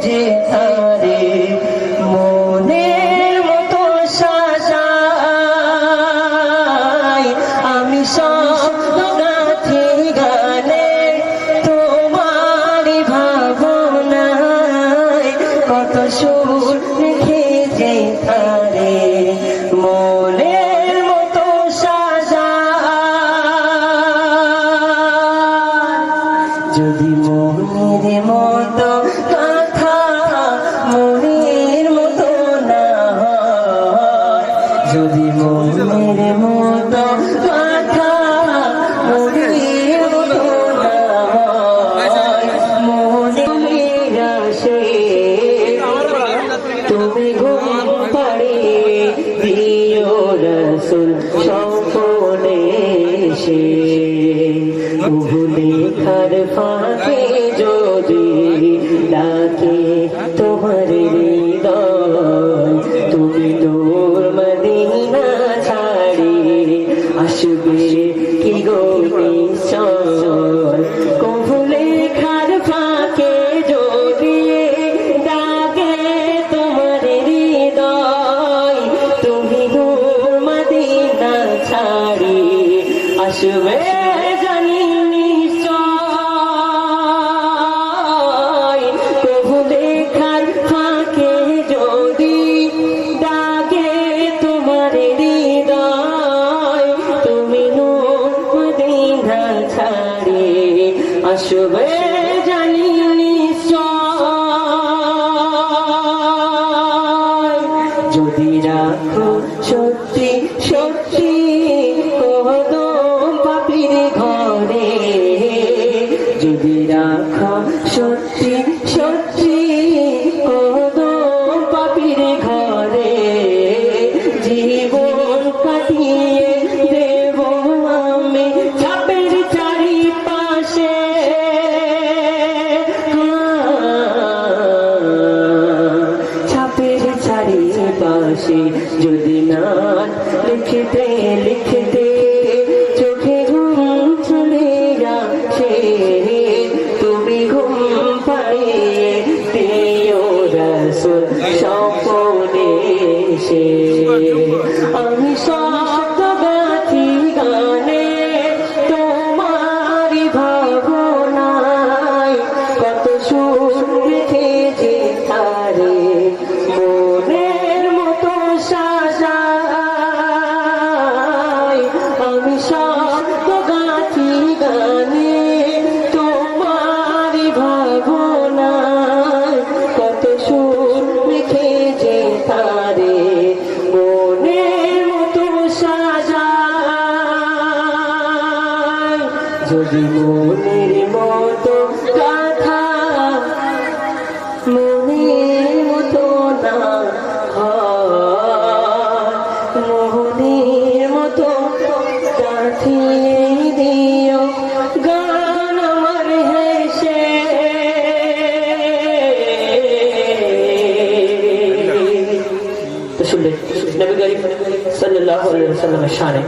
যে তারে মনের মতো সাজাই আমি স্বপ্ন গাথি গানে তোমারই ভাবনায় কত সুর রেখে যে তারে মনের মতো সাজাই যদি মনের মতো কথা মনের মতো না হয় যদি মনের মতো কথা মনের মতো না হয় মনে আসে তুমি ঘুম পাড়িয়ে দিও রাসূল স্বপ্নে এসে লেখার ফাঁকে যদি ডাকে তোমার হৃদয় তুমি নূর মদিনা ছাড়ি আসবে কি গো নিশ্চয় কবু লেখার ফাঁকে যদি ডাকে তোমার হৃদয় তুমি নূর মদিনা ছাড়ি আসবে জানি নিশ্চয় কবু লেখার ফাঁকে যদি ডাকে তোমার হৃদয় তুমি নূর মদিনা ছাড়ি আসবে জানি নিশ্চয় যদি রাখো সত্যি সত্যি কদম পাপীর ঘরে যদি রাখো সত্যি সত্যি কদম পাপীর ঘরে জীবন কাটিয়ে দেব আমি ছাপের চারিপাশে ছাপের চারিপাশে যদি না লিখতে লিখতে চোখে ঘুম চলে আসে তুমি ঘুম পাড়িয়ে দিও রাসূল স্বপ্নে এসে আমি শব্দ গাথি গানে তোমারই ভাবনায় কত সুর রেখেছি তারে মনের মতো সাজাই আমি শব্দ গাথি গানে তোমারই ভাবনায় কত সুর রেখেছি তারে মনের মতো সাজাই যদি মনের মতো কথা মনের মতো না হয় মনের মতো গাথিয়ে দিও গান আমার হেসে তো শুনলে নবী করিম সাল্লাল্লাহু আলাইহি ওয়াসাল্লামের শানে